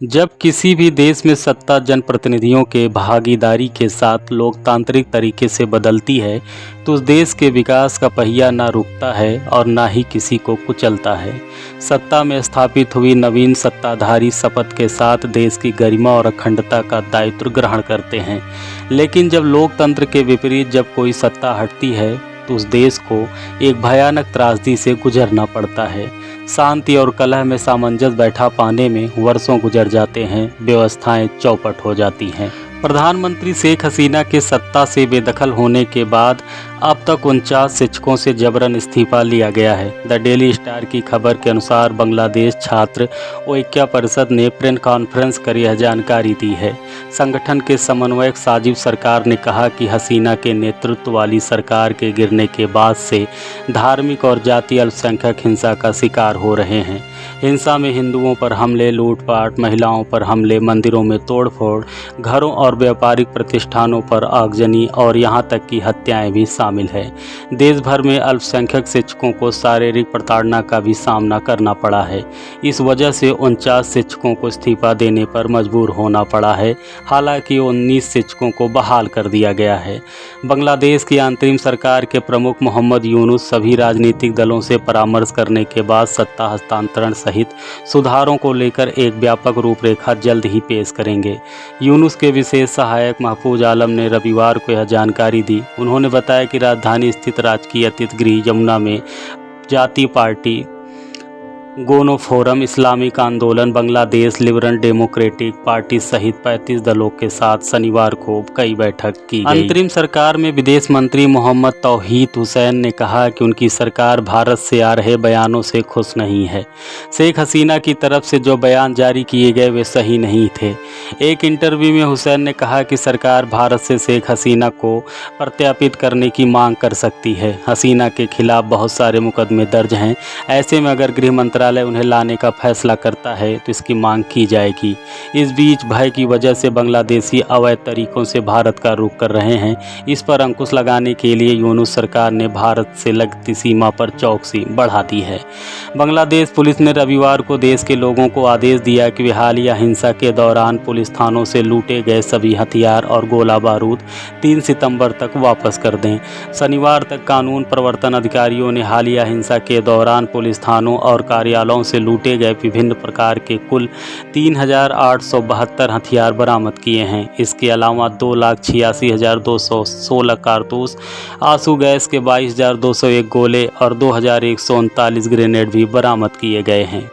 जब किसी भी देश में सत्ता जनप्रतिनिधियों के भागीदारी के साथ लोकतांत्रिक तरीके से बदलती है तो उस देश के विकास का पहिया ना रुकता है और ना ही किसी को कुचलता है। सत्ता में स्थापित हुई नवीन सत्ताधारी शपथ के साथ देश की गरिमा और अखंडता का दायित्व ग्रहण करते हैं, लेकिन जब लोकतंत्र के विपरीत जब कोई सत्ता हटती है तो उस देश को एक भयानक त्रासदी से गुजरना पड़ता है। शांति और कलह में सामंजस्य बैठा पाने में वर्षों गुजर जाते हैं, व्यवस्थाएं चौपट हो जाती हैं। प्रधानमंत्री शेख हसीना के सत्ता से बेदखल होने के बाद अब तक 49 शिक्षकों से जबरन इस्तीफा लिया गया है। द डेली स्टार की खबर के अनुसार बांग्लादेश छात्र ऐक्य परिषद ने प्रेस कॉन्फ्रेंस कर यह जानकारी दी है। संगठन के समन्वयक साजिब सरकार ने कहा कि हसीना के नेतृत्व वाली सरकार के गिरने के बाद से धार्मिक और जातीय अल्पसंख्यक हिंसा का शिकार हो रहे हैं। हिंसा में हिंदुओं पर हमले, लूटपाट, महिलाओं पर हमले, मंदिरों में तोड़फोड़, घरों और व्यापारिक प्रतिष्ठानों पर आगजनी और यहाँ तक कि हत्याएं भी शामिल है। देश भर में अल्पसंख्यक शिक्षकों को शारीरिक प्रताड़ना का भी सामना करना पड़ा है। इस वजह से 49 शिक्षकों को इस्तीफा देने पर मजबूर होना पड़ा है। हालांकि 19 शिक्षकों को बहाल कर दिया गया है। बांग्लादेश की अंतरिम सरकार के प्रमुख मोहम्मद यूनुस सभी राजनीतिक दलों से परामर्श करने के बाद सत्ता हस्तांतरण सहित सुधारों को लेकर एक व्यापक रूपरेखा जल्द ही पेश करेंगे। यूनुस के विशेष सहायक महफूज आलम ने रविवार को यह जानकारी दी। उन्होंने बताया कि राजधानी स्थित राजकीय अतिथि गृह यमुना में जातीय पार्टी, गोनो फोरम, इस्लामिक आंदोलन, बांग्लादेश लिबरल डेमोक्रेटिक पार्टी सहित 35 दलों के साथ शनिवार को कई बैठक की गई। अंतरिम सरकार में विदेश मंत्री मोहम्मद तौहीद हुसैन ने कहा कि उनकी सरकार भारत से आ रहे बयानों से खुश नहीं है। शेख हसीना की तरफ से जो बयान जारी किए गए वे सही नहीं थे। एक इंटरव्यू में हुसैन ने कहा कि सरकार भारत से शेख हसीना को प्रत्यार्पित करने की मांग कर सकती है। हसीना के खिलाफ बहुत सारे मुकदमे दर्ज हैं। ऐसे में अगर गृह मंत्रालय उन्हें लाने का फैसला करता है तो इसकी मांग की जाएगी। इस बीच भय की वजह से बांग्लादेशी अवैध तरीकों से भारत का रुख कर रहे हैं। इस पर अंकुश लगाने के लिए यूनुस सरकार ने भारत से लगती सीमा पर चौकसी बढ़ा दी है। बांग्लादेश पुलिस ने रविवार को देश के लोगों को आदेश दिया कि वे हालिया हिंसा के दौरान पुलिस थानों से लूटे गए सभी हथियार और गोला बारूद 3 सितंबर तक वापस कर दें। शनिवार तक कानून प्रवर्तन अधिकारियों ने हालिया हिंसा के दौरान पुलिस थानों और कार्यालयों से लूटे गए विभिन्न प्रकार के कुल 3,872 हथियार बरामद किए हैं। इसके अलावा 2,86,216 कारतूस, आंसू गैस के 22,201 गोले और 2,139 ग्रेनेड भी बरामद किए गए हैं।